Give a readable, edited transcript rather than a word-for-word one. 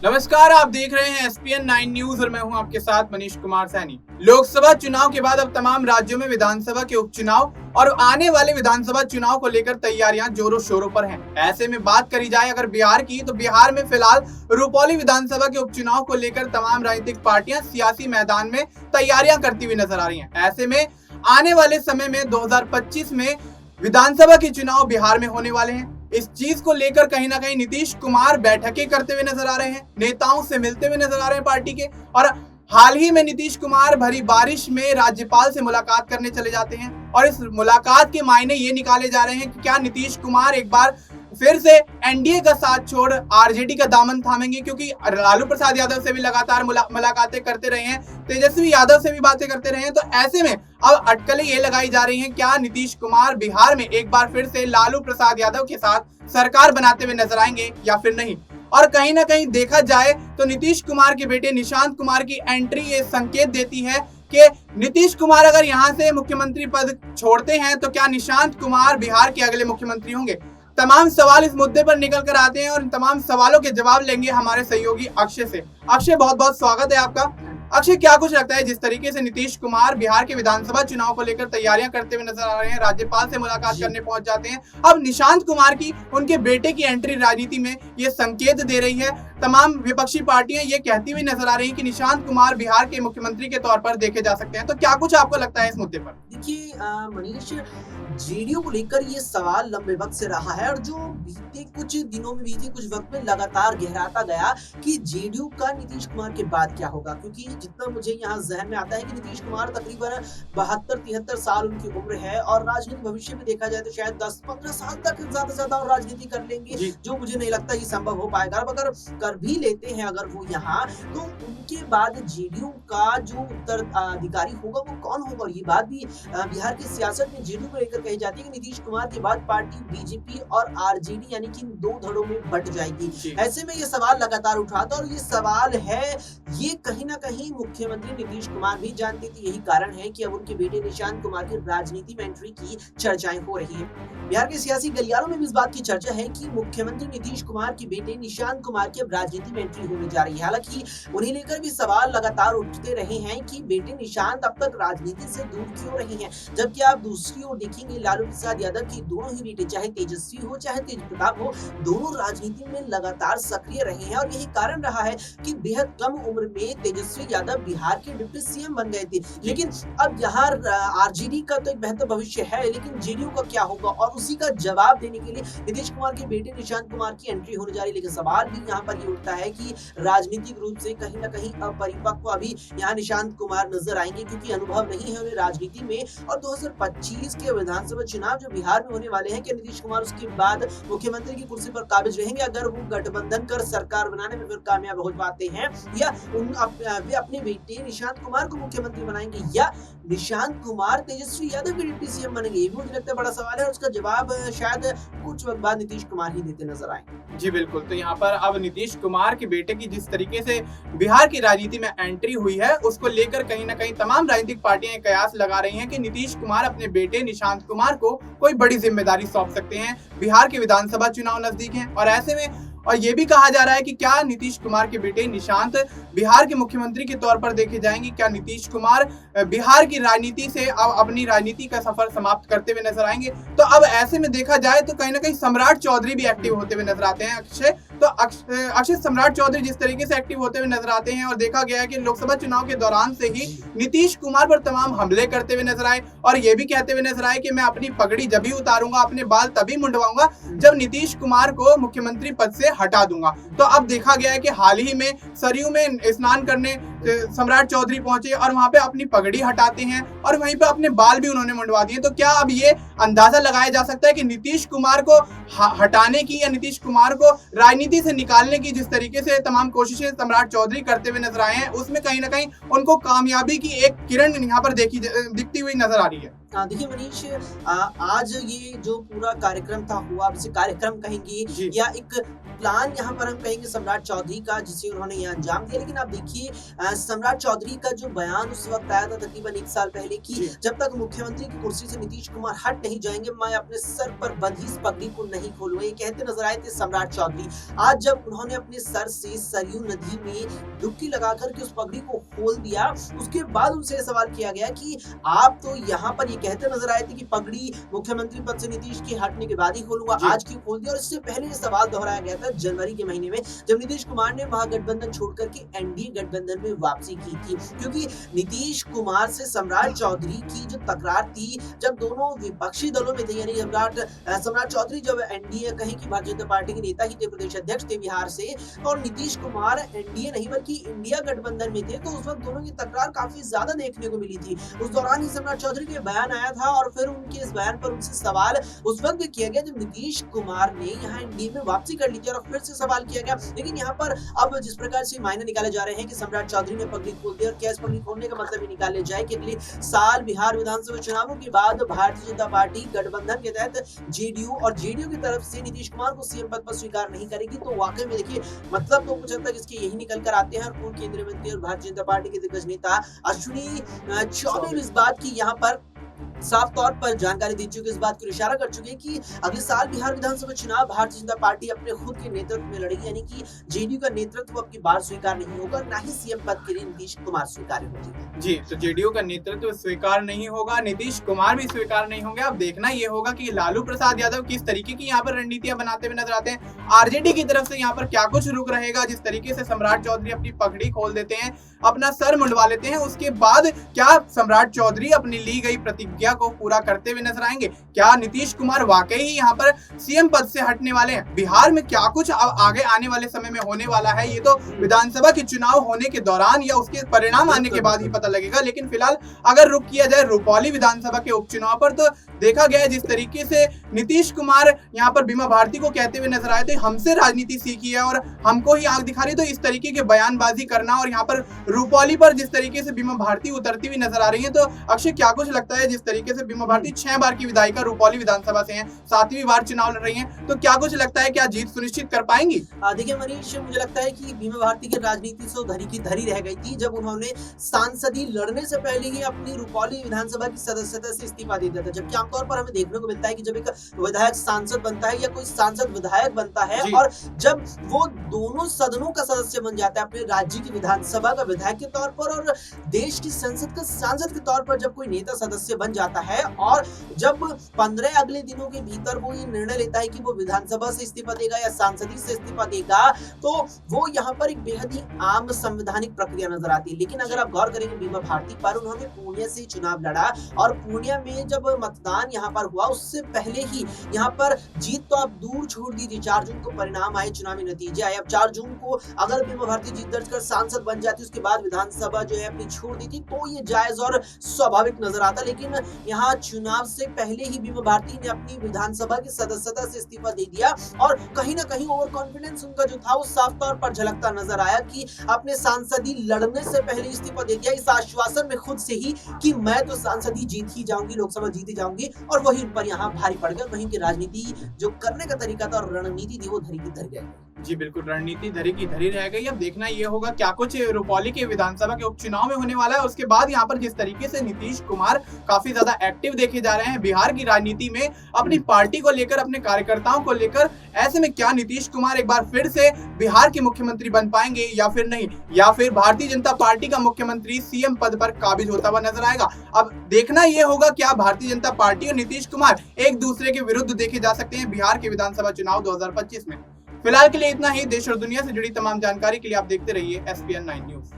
नमस्कार, आप देख रहे हैं एसपीएन 9 न्यूज और मैं हूं आपके साथ मनीष कुमार सैनी। लोकसभा चुनाव के बाद अब तमाम राज्यों में विधानसभा के उपचुनाव और आने वाले विधानसभा चुनाव को लेकर तैयारियां जोरों शोरों पर हैं। ऐसे में बात करी जाए अगर बिहार की, तो बिहार में फिलहाल रुपौली विधानसभा के उपचुनाव को लेकर तमाम राजनीतिक पार्टियां सियासी मैदान में तैयारियां करती हुई नजर आ रही हैं। ऐसे में आने वाले समय में 2025 में विधानसभा के चुनाव बिहार में होने वाले हैं। इस चीज को लेकर कहीं ना कहीं नीतीश कुमार बैठकें करते हुए नजर आ रहे हैं, नेताओं से मिलते हुए नजर आ रहे हैं पार्टी के। और हाल ही में नीतीश कुमार भरी बारिश में राज्यपाल से मुलाकात करने चले जाते हैं और इस मुलाकात के मायने ये निकाले जा रहे हैं कि क्या नीतीश कुमार एक बार फिर से एनडीए का साथ छोड़ आरजेडी का दामन थामेंगे, क्योंकि लालू प्रसाद यादव से भी लगातार मुलाकातें करते रहे हैं, तेजस्वी यादव से भी बातें करते रहे हैं। तो ऐसे में अब अटकलें ये लगाई जा रही हैं, क्या नीतीश कुमार बिहार में एक बार फिर से लालू प्रसाद यादव के साथ सरकार बनाते हुए नजर आएंगे या फिर नहीं। और कहीं ना कहीं देखा जाए तो नीतीश कुमार के बेटे निशांत कुमार की एंट्री ये संकेत देती है कि नीतीश कुमार अगर यहां से मुख्यमंत्री पद छोड़ते हैं तो क्या निशांत कुमार बिहार के अगले मुख्यमंत्री होंगे। तमाम सवाल इस मुद्दे पर निकल कर आते हैं और इन तमाम सवालों के जवाब लेंगे हमारे सहयोगी अक्षय से। अक्षय, बहुत बहुत स्वागत है आपका। अक्षय, क्या कुछ लगता है जिस तरीके से नीतीश कुमार बिहार के विधानसभा चुनाव को लेकर तैयारियां करते हुए नजर आ रहे हैं, राज्यपाल से मुलाकात करने पहुंच जाते हैं, अब निशांत कुमार की, उनके बेटे की एंट्री राजनीति में ये संकेत दे रही है। तमाम विपक्षी पार्टियां ये कहती हुई नजर आ रही है कि निशांत कुमार बिहार के मुख्यमंत्री के तौर पर देखे जा सकते हैं। तो क्या कुछ आपको लगता है इस मुद्दे पर? देखिए मनीष, जेडीयू को लेकर ये सवाल लंबे वक्त से रहा है और जो बीते कुछ दिनों में, बीते कुछ वक्त में लगातार गहराता गया कि जेडीयू का नीतीश कुमार के बाद क्या होगा। क्योंकि जितना मुझे यहाँ जहन में आता है कि नीतीश कुमार तकरीबन 72-73 साल उनकी उम्र है और राजनीतिक भविष्य में देखा जाए तो शायद 10-15 साल तक ज्यादा से ज्यादा और राजनीति कर लेंगे, जो मुझे नहीं लगता ये संभव हो पाएगा। अब अगर कर भी लेते हैं अगर वो यहाँ, तो उनके बाद जेडीयू का जो उत्तराधिकारी होगा वो कौन होगा। और ये बात भी बिहार की सियासत में जेडीयू को लेकर कही जाती है कि नीतीश कुमार के बाद पार्टी बीजेपी और आरजेडी यानी कि इन दो धड़ों में बंट जाएगी। ऐसे में ये सवाल लगातार उठाता और ये सवाल है, ये कहीं ना कहीं मुख्यमंत्री नीतीश कुमार भी जानते थे। यही कारण है कि अब उनके बेटे निशांत कुमार की राजनीति में एंट्री की चर्चाएं हो रही है। बिहार के सियासी गलियारों में भी इस बात की चर्चा है कि मुख्यमंत्री नीतीश कुमार के बेटे निशांत कुमार की अब राजनीति में एंट्री होने जा रही है। हालांकि उन्हें लेकर भी सवाल लगातार उठते रहे हैं कि बेटे निशांत अब तक राजनीति से दूर क्यों रहे हैं, जबकि आप दूसरी ओर देखेंगे लालू प्रसाद यादव की दोनों ही बेटे, चाहे तेजस्वी हो चाहे तेज प्रताप हो, दोनों राजनीति में लगातार सक्रिय रहे हैं। और यही कारण रहा है कि बेहद कम उम्र में तेजस्वी यादव बिहार के डिप्टी सीएम बन गए थे। लेकिन अब यहाँ आरजेडी का तो एक बेहतर भविष्य है, लेकिन जेडीयू का क्या होगा, और उसी का जवाब देने के लिए नीतीश कुमार के बेटे निशांत कुमार की एंट्री होने जा रही है। लेकिन सवाल भी यहाँ पर ये उठता है कि राजनीतिक रूप से कहीं ना कहीं अपरिपक्व अभी यहाँ निशांत कुमार नजर आएंगे, क्योंकि अनुभव नहीं है उन्हें राजनीति में। और 2025 के विधानसभा चुनाव जो बिहार में होने वाले हैं, कि नीतीश कुमार उसके बाद मुख्यमंत्री की कुर्सी पर काबिज रहेंगे अगर वो गठबंधन कर सरकार बनाने में फिर कामयाब हो पाते हैं, या वे अपने बेटे निशांत कुमार को मुख्यमंत्री बनाएंगे, या निशांत कुमार तेजस्वी यादव के डिप्टी सीएम बनेंगे। ये भी मुझे लगता है बड़ा सवाल है और उसका जवाब शायद कुछ वक्त बाद नीतीश कुमार ही देते नजर आए। जी बिल्कुल, तो यहाँ पर अब नीतीश कुमार के बेटे की जिस तरीके से बिहार की राजनीति में एंट्री हुई है, उसको लेकर कहीं ना कहीं तमाम राजनीतिक पार्टियां कयास लगा रही हैं कि नीतीश कुमार अपने बेटे निशांत कुमार को कोई बड़ी जिम्मेदारी सौंप सकते हैं। बिहार के विधानसभा चुनाव नजदीक हैं और ऐसे में और ये भी कहा जा रहा है कि क्या नीतीश कुमार के बेटे निशांत बिहार के मुख्यमंत्री के तौर पर देखे जाएंगे, क्या नीतीश कुमार बिहार की राजनीति से अब अपनी राजनीति का सफर समाप्त करते हुए नजर आएंगे। तो अब ऐसे में देखा जाए तो कहीं ना कहीं सम्राट चौधरी भी एक्टिव होते हुए नजर आते हैं। अक्षय, तो अक्षय, सम्राट चौधरी जिस तरीके से एक्टिव होते हुए नजर आते हैं और देखा गया है कि लोकसभा चुनाव के दौरान से ही नीतीश कुमार पर तमाम हमले करते हुए नजर आए और ये भी कहते हुए नजर आए कि मैं अपनी पगड़ी जब भी उतारूंगा, अपने बाल तभी मुंडवाऊंगा जब नीतीश कुमार को मुख्यमंत्री पद से हटा दूंगा। तो अब देखा गया है कि हाल ही में सरयू में स्नान करने सम्राट चौधरी पहुंचे और वहां पे अपनी पगड़ी हटाते हैं और वहीं पे अपने बाल भी उन्होंने मुंडवा दिए। तो क्या अब ये अंदाजा लगाया जा सकता है कि नीतीश कुमार को हटाने की या नीतीश कुमार को राजनीति से निकालने की जिस तरीके से तमाम कोशिशें सम्राट चौधरी करते हुए नजर आए हैं, उसमें कहीं ना कहीं उनको कामयाबी की एक किरण यहाँ पर दिखती हुई नजर आ रही है। देखिए मनीष, आज ये जो पूरा कार्यक्रम था हुआ, अब इसे कार्यक्रम कहेंगे या एक प्लान यहाँ पर हम कहेंगे सम्राट चौधरी का, जिसे उन्होंने यहाँ अंजाम दिया। लेकिन आप देखिए सम्राट चौधरी का जो बयान उस वक्त आया था तकरीबन 1 साल पहले कि जी। जब तक मुख्यमंत्री की कुर्सी से नीतीश कुमार हट नहीं जाएंगे मैं अपने सर पर बंधी इस पगड़ी को नहीं खोलूंगा, ये कहते नजर आए थे सम्राट चौधरी। आज जब उन्होंने अपने सर से सरयू नदी में डुबकी लगाकर के उस पगड़ी को खोल दिया, उसके बाद उनसे ये सवाल किया गया कि आप तो यहाँ पर ये कहते नजर आए थे कि पगड़ी मुख्यमंत्री पद से नीतीश के हटने के बाद ही खोलूंगा, जी। आज क्यों खोल दिया? और इससे पहले ये सवाल दोहराया गया था जनवरी के महीने में जब नीतीश कुमार ने महागठबंधन छोड़कर के एनडीए गठबंधन में वापसी की थी, क्योंकि नीतीश कुमार से सम्राट चौधरी की जो तकरार थी जब दोनों विपक्षी दलों में थे, यानी सम्राट चौधरी जब एनडीए कहीं की भारतीय जनता पार्टी के नेता ही थे, प्रदेश अध्यक्ष थे बिहार से, और नीतीश कुमार एनडीए नहीं बल्कि इंडिया गठबंधन में थे, तो उस वक्त दोनों की तकरार काफी ज्यादा देखने को मिली थी। उस दौरान ही सम्राट चौधरी के बयान आया था और फिर उनके इस बयान पर उनसे सवाल उस वक्त भी किया गया जब नीतीश कुमार ने यहाँ एनडीए में वापसी कर ली थी और फिर से सवाल किया गया। लेकिन यहाँ पर अब जिस प्रकार से मायने निकाले जा रहे हैं कि सम्राट चौधरी ने पगड़ी खोल दी, और क्या इस पगड़ी खोलने का मतलब ये निकाले जाए कि अगले साल बिहार विधानसभा चुनावों के बाद भारतीय जनता पार्टी गठबंधन के तहत जेडीयू और जेडीयू की तरफ से नीतीश कुमार को सीएम पद पर स्वीकार नहीं करेगी, तो वाकई में देखिए मतलब तो कुछ हद तक इसके यही निकल कर आते हैं। और पूर्व केंद्रीय मंत्री और भारतीय जनता पार्टी के दिग्गज नेता अश्विनी चौबे इस बात की यहाँ पर साफ तौर पर जानकारी दे चुके, इस बात को इशारा कर चुके कि अगले साल बिहार विधानसभा चुनाव भारतीय जनता पार्टी अपने खुद के नेतृत्व में लड़ेगी, यानी कि जेडीयू का नेतृत्व अब की बार स्वीकार नहीं होगा, ना ही सीएम पद के लिए नीतीश कुमार स्वीकार होंगे। जी, तो जेडीयू का नेतृत्व स्वीकार नहीं होगा, नीतीश कुमार भी स्वीकार नहीं होंगे। अब देखना ये होगा कि लालू प्रसाद यादव किस तरीके की यहाँ पर रणनीतियां बनाते हुए नजर आते हैं। आरजेडी की तरफ से यहाँ पर क्या कुछ रुक रहेगा, जिस तरीके से सम्राट चौधरी अपनी पगड़ी खोल देते हैं, अपना सर मुंडवा लेते हैं, उसके बाद क्या सम्राट चौधरी अपनी ली गई प्रतिज्ञा को पूरा करते हुए नजर आएंगे? क्या नीतीश कुमार वाकई ही यहाँ पर सीएम पद से हटने वाले हैं? बिहार में क्या कुछ आगे आने वाले समय में होने वाला है, ये तो विधानसभा के चुनाव होने के दौरान या उसके परिणाम आने के बाद ही पता लगेगा। लेकिन फिलहाल अगर रुक किया जाए रुपौली विधानसभा के उपचुनाव पर, तो देखा गया है जिस तरीके से नीतीश कुमार यहाँ पर बीमा भारती को कहते हुए नजर आए थे, हमसे राजनीति सीखी है और हमको ही आंख दिखा रही, तो इस तरीके के बयानबाजी करना, और यहाँ पर रुपौली पर जिस तरीके से बीमा भारती उतरती हुई नजर आ रही है, तो अक्षय क्या कुछ लगता है जिस तरीके से बीमा भारती 6 बार की विधायिका रुपौली विधानसभा से हैं, 7वीं बार चुनाव लड़ रही हैं, तो क्या कुछ लगता है क्या जीत सुनिश्चित कर पाएंगी? देखिए मनीष, मुझे लगता है कि बीमा भारती की राजनीति से धरी की धरी रह गई थी जब उन्होंने सांसदी लड़ने से पहले ही अपनी रुपौली विधानसभा की सदस्यता से इस्तीफा दे दिया था। जबकि आमतौर पर हमें देखने को मिलता है कि जब एक विधायक सांसद बनता है या कोई सांसद विधायक बनता है और जब वो दोनों सदनों का सदस्य बन जाता है, अपने राज्य की विधानसभा का विधायक के तौर पर और देश की संसद का सांसद के तौर पर जब कोई नेता सदस्य बन जाता है और जब 15 अगले दिनों के भीतर वो ये निर्णय लेता है कि वो विधानसभा से इस्तीफा देगा या सांसदी से इस्तीफा देगा, तो वो यहाँ पर एक बेहद ही आम संवैधानिक प्रक्रिया नजर आती है। लेकिन अगर आप गौर करेंगे बीमा भारती पर, उन्होंने पूर्णिया से चुनाव लड़ा और पूर्णिया में जब मतदान यहाँ पर हुआ उससे पहले ही यहाँ पर जीत तो आप दूर छोड़ दी थी, 4 जून को परिणाम आए, चुनावी नतीजे आए। अब 4 जून को अगर बीमा भारती जीत दर्ज कर सांसद बन जाती, उसके बाद विधानसभा जो है अपनी छोड़ दी थी, तो ये जायज और स्वाभाविक नजर आता। लेकिन यहाँ चुनाव से पहले ही बीमा भारती ने अपनी विधानसभा की सदस्यता से इस्तीफा दे दिया और कहीं ना कहीं ओवर कॉन्फिडेंस उनका जो था वो साफ तौर पर झलकता नजर आया कि अपने सांसदी लड़ने से पहले इस्तीफा दे दिया, इस आश्वासन में खुद से ही कि मैं तो सांसदी जीत ही जाऊंगी, लोकसभा जीत ही जाऊंगी, और वही उन पर यहाँ भारी पड़ गया। वहीं की राजनीति जो करने का तरीका था और रणनीति थी वो धरी की धरी रह गई। जी बिल्कुल, रणनीति धरी की धरी रह गई। अब देखना ये होगा क्या कुछ रुपौली के विधानसभा के उपचुनाव में होने वाला है। उसके बाद यहाँ पर जिस तरीके से नीतीश कुमार काफी ज्यादा एक्टिव देखे जा रहे हैं बिहार की राजनीति में, अपनी पार्टी को लेकर, अपने कार्यकर्ताओं को लेकर, ऐसे में क्या नीतीश कुमार एक बार फिर से बिहार के मुख्यमंत्री बन पाएंगे या फिर नहीं, या फिर भारतीय जनता पार्टी का मुख्यमंत्री सीएम पद पर काबिज होता हुआ नजर आएगा? अब देखना यह होगा क्या भारतीय जनता पार्टी और नीतीश कुमार एक दूसरे के विरुद्ध देखे जा सकते हैं बिहार के विधानसभा चुनाव 2025 में। फिलहाल के लिए इतना ही। देश और दुनिया से जुड़ी तमाम जानकारी के लिए आप देखते रहिए SPN 9 न्यूज।